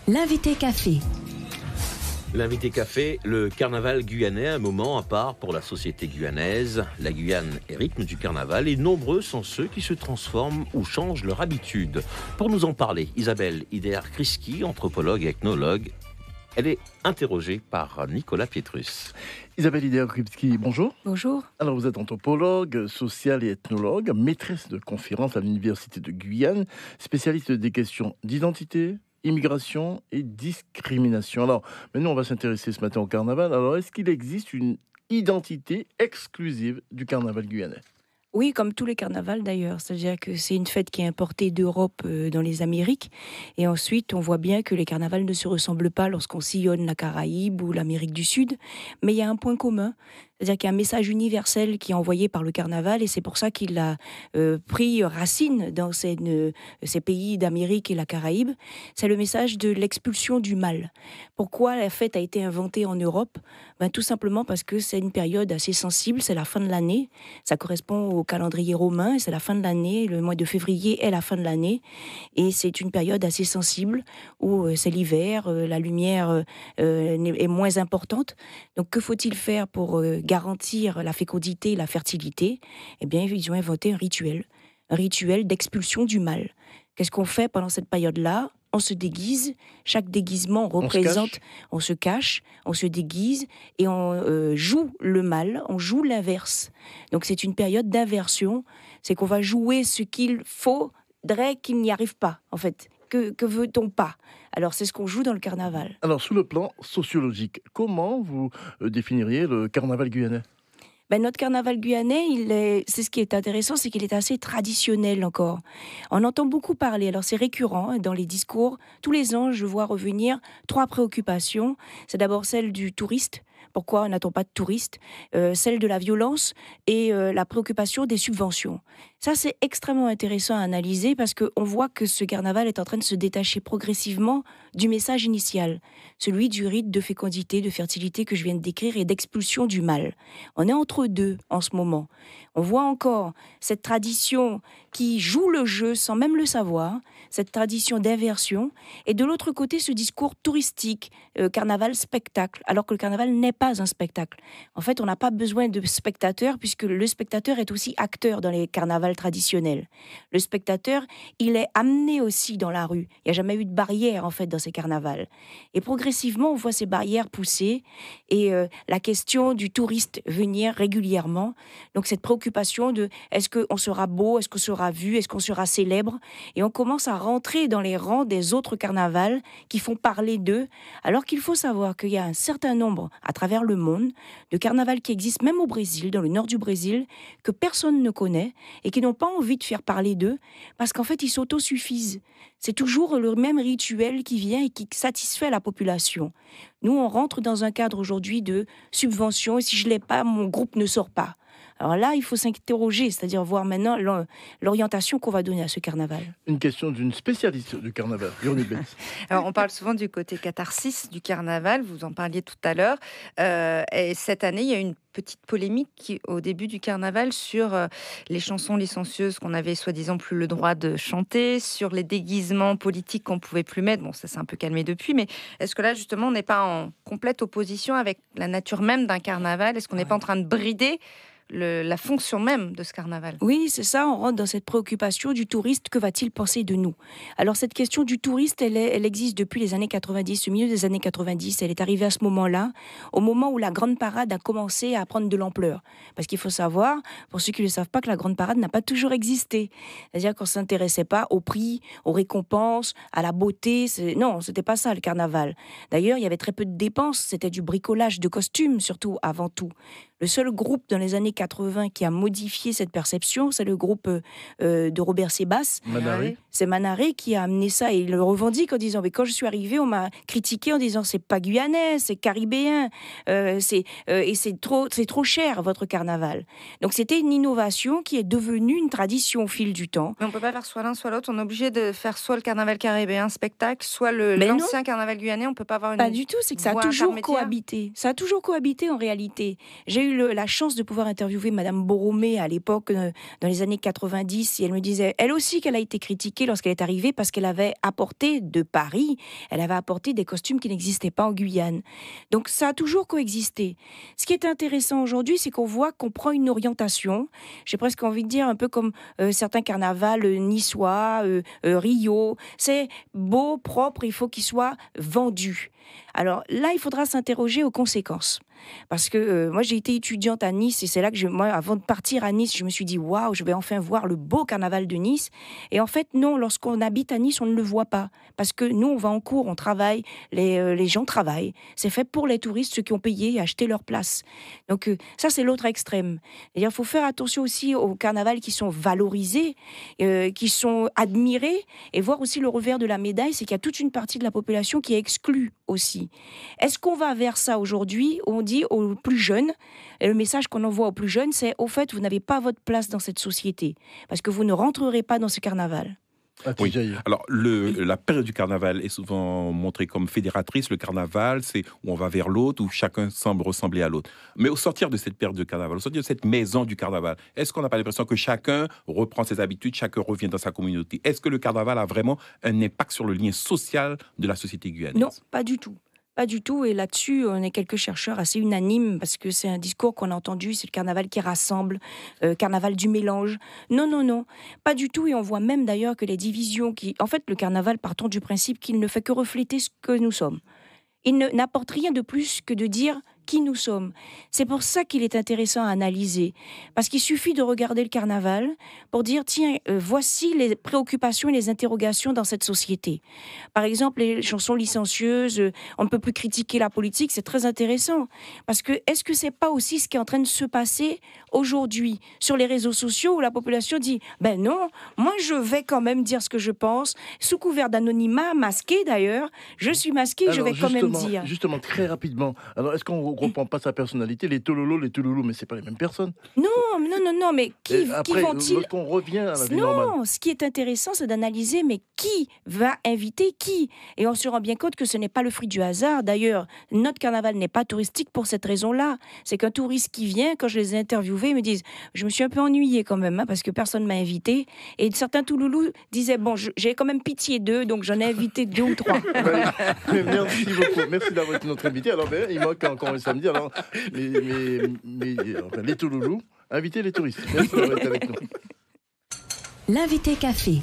L'invité café. L'invité café, le carnaval guyanais, un moment à part pour la société guyanaise. La Guyane est rythme du carnaval et nombreux sont ceux qui se transforment ou changent leur habitude. Pour nous en parler, Isabelle Idéar-Kriski, anthropologue et ethnologue. Elle est interrogée par Nicolas Pietrus. Isabelle Idéar-Kriski, bonjour. Bonjour. Alors vous êtes anthropologue, sociale et ethnologue, maîtresse de conférences à l'Université de Guyane, spécialiste des questions d'identité, immigration et discrimination. Alors, maintenant, on va s'intéresser ce matin au carnaval. Alors, est-ce qu'il existe une identité exclusive du carnaval guyanais ? Oui, comme tous les carnavals d'ailleurs. C'est-à-dire que c'est une fête qui est importée d'Europe dans les Amériques. Et ensuite, on voit bien que les carnavals ne se ressemblent pas lorsqu'on sillonne la Caraïbe ou l'Amérique du Sud. Mais il y a un point commun. C'est-à-dire qu'il y a un message universel qui est envoyé par le carnaval et c'est pour ça qu'il a pris racine dans ces pays d'Amérique et la Caraïbe. C'est le message de l'expulsion du mal. Pourquoi la fête a été inventée en Europe ? Tout simplement parce que c'est une période assez sensible, c'est la fin de l'année. Ça correspond au calendrier romain, c'est la fin de l'année, le mois de février est la fin de l'année. Et c'est une période assez sensible où c'est l'hiver, la lumière est moins importante. Donc que faut-il faire pour garantir la fécondité et la fertilité? Eh bien, ils ont inventé un rituel d'expulsion du mal. Qu'est-ce qu'on fait pendant cette période-là ? On se déguise, chaque déguisement représente, on se cache, on se déguise et on joue le mal, on joue l'inverse. Donc c'est une période d'inversion, c'est qu'on va jouer ce qu'il faudrait qu'il n'y arrive pas, en fait. Que veut-on pas ? Alors c'est ce qu'on joue dans le carnaval. Alors, sous le plan sociologique, comment vous définiriez le carnaval guyanais ? Notre carnaval guyanais, c'est ce qui est intéressant, c'est qu'il est assez traditionnel encore. On entend beaucoup parler, alors c'est récurrent dans les discours. Tous les ans, je vois revenir 3 préoccupations. C'est d'abord celle du touriste. Pourquoi on n'attend pas de touristes ? Celle de la violence et la préoccupation des subventions. Ça, c'est extrêmement intéressant à analyser parce qu'on voit que ce carnaval est en train de se détacher progressivement du message initial, celui du rite de fécondité, de fertilité que je viens de décrire et d'expulsion du mal. On est entre deux en ce moment. On voit encore cette tradition qui joue le jeu sans même le savoir, cette tradition d'inversion, et de l'autre côté ce discours touristique, carnaval-spectacle, alors que le carnaval n'est pas un spectacle. En fait, on n'a pas besoin de spectateurs puisque le spectateur est aussi acteur dans les carnavals traditionnels. Le spectateur, il est amené aussi dans la rue. Il n'y a jamais eu de barrière en fait dans ces carnavals. Et progressivement, on voit ces barrières pousser et la question du touriste venir régulièrement. Donc cette préoccupation de est-ce qu'on sera beau, est-ce qu'on sera vu, est-ce qu'on sera célèbre ? Et on commence à rentrer dans les rangs des autres carnavals qui font parler d'eux, alors qu'il faut savoir qu'il y a un certain nombre, à travers le monde, de carnavals qui existent même au Brésil, dans le nord du Brésil, que personne ne connaît et qui n'ont pas envie de faire parler d'eux, parce qu'en fait, ils s'autosuffisent. C'est toujours le même rituel qui vient et qui satisfait la population. Nous, on rentre dans un cadre aujourd'hui de subvention et si je ne l'ai pas, mon groupe ne sort pas. Alors là, il faut s'interroger, c'est-à-dire voir maintenant l'orientation qu'on va donner à ce carnaval. Une question d'une spécialiste du carnaval, Véronique Betz. Alors, on parle souvent du côté catharsis du carnaval, vous en parliez tout à l'heure. Et cette année, il y a une petite polémique au début du carnaval sur les chansons licencieuses qu'on avait soi-disant plus le droit de chanter, sur les déguisements politiques qu'on pouvait plus mettre. Bon, ça s'est un peu calmé depuis, mais est-ce que là, justement, on n'est pas en complète opposition avec la nature même d'un carnaval ? Est-ce qu'on n'est pas en train de brider la fonction même de ce carnaval? Oui, c'est ça, on rentre dans cette préoccupation du touriste, que va-t-il penser de nous? Alors cette question du touriste, elle existe depuis les années 90, au milieu des années 90, elle est arrivée à ce moment-là, au moment où la grande parade a commencé à prendre de l'ampleur. Parce qu'il faut savoir, pour ceux qui ne le savent pas, que la grande parade n'a pas toujours existé. C'est-à-dire qu'on ne s'intéressait pas au prix, aux récompenses, à la beauté, non, c'était pas ça le carnaval. D'ailleurs, il y avait très peu de dépenses, c'était du bricolage de costumes, surtout, avant tout. Le seul groupe dans les années 80 qui a modifié cette perception, c'est le groupe de Robert Sebas. Manaré. C'est Manaré qui a amené ça et il le revendique en disant mais quand je suis arrivé, on m'a critiqué en disant c'est pas guyanais, c'est caribéen, et c'est trop cher votre carnaval. Donc c'était une innovation qui est devenue une tradition au fil du temps. Mais on peut pas faire soit l'un soit l'autre, on est obligé de faire soit le carnaval caribéen spectacle, soit Mais l'ancien carnaval guyanais, on peut pas avoir Pas du tout, c'est que ça a toujours cohabité. Ça a toujours cohabité en réalité. J'ai eu la chance de pouvoir intervenir interviewé Madame Borromée à l'époque, dans les années 90, et elle me disait, elle aussi, qu'elle a été critiquée lorsqu'elle est arrivée parce qu'elle avait apporté de Paris, elle avait apporté des costumes qui n'existaient pas en Guyane. Donc ça a toujours coexisté. Ce qui est intéressant aujourd'hui, c'est qu'on voit qu'on prend une orientation, j'ai presque envie de dire un peu comme certains carnavals niçois, Rio, c'est beau, propre, il faut qu'il soit vendu. Alors là, il faudra s'interroger aux conséquences. Parce que moi, j'ai été étudiante à Nice et c'est là que moi, avant de partir à Nice, je me suis dit, waouh, je vais enfin voir le beau carnaval de Nice. Et en fait, non, lorsqu'on habite à Nice, on ne le voit pas. Parce que nous, on va en cours, on travaille, les gens travaillent. C'est fait pour les touristes, ceux qui ont payé et acheté leur place. Donc ça, c'est l'autre extrême. Il faut faire attention aussi aux carnavals qui sont valorisés, qui sont admirés, et voir aussi le revers de la médaille, c'est qu'il y a toute une partie de la population qui est exclue aussi. Est-ce qu'on va vers ça aujourd'hui? On dit aux plus jeunes, et le message qu'on envoie aux plus jeunes, c'est au fait, vous n'avez pas votre place dans cette société, parce que vous ne rentrerez pas dans ce carnaval. Oui. Alors, la période du carnaval est souvent montrée comme fédératrice. Le carnaval, c'est où on va vers l'autre, où chacun semble ressembler à l'autre. Mais au sortir de cette période de carnaval, au sortir de cette maison du carnaval, est-ce qu'on n'a pas l'impression que chacun reprend ses habitudes, chacun revient dans sa communauté? Est-ce que le carnaval a vraiment un impact sur le lien social de la société guyanaise? Non, pas du tout. Pas du tout, et là-dessus, on est quelques chercheurs assez unanimes, parce que c'est un discours qu'on a entendu, c'est le carnaval qui rassemble, carnaval du mélange. Non, non, non, pas du tout, et on voit même d'ailleurs que les divisions En fait, le carnaval, partons du principe qu'il ne fait que refléter ce que nous sommes. Il n'apporte rien de plus que de dire qui nous sommes. C'est pour ça qu'il est intéressant à analyser. Parce qu'il suffit de regarder le carnaval pour dire, tiens, voici les préoccupations et les interrogations dans cette société. Par exemple, les chansons licencieuses, on ne peut plus critiquer la politique, c'est très intéressant. Parce que, est-ce que c'est pas aussi ce qui est en train de se passer aujourd'hui sur les réseaux sociaux où la population dit, ben non, moi je vais quand même dire ce que je pense, sous couvert d'anonymat, masqué d'ailleurs, je suis masqué, je vais quand même dire. Justement, très rapidement, alors est-ce qu'on ne reprend pas sa personnalité, les tololos, les touloulous, mais c'est pas les mêmes personnes. Non, mais qui vont-ils... Lorsqu'on revient à la vie normale. Non, ce qui est intéressant, c'est d'analyser, mais qui va inviter qui? Et on se rend bien compte que ce n'est pas le fruit du hasard. D'ailleurs, notre carnaval n'est pas touristique pour cette raison-là. C'est qu'un touriste qui vient, quand je les ai interviewés, ils me disent, je me suis un peu ennuyée quand même, parce que personne ne m'a invité. Et certains touloulous disaient, bon, j'ai quand même pitié d'eux, donc j'en ai invité 2 ou 3. Merci beaucoup. Merci d'avoir été notre invité. Alors, il manque encore un samedi. Alors, les touloulous, invitez les touristes. Merci d'avoir été avec nous. L'invité café.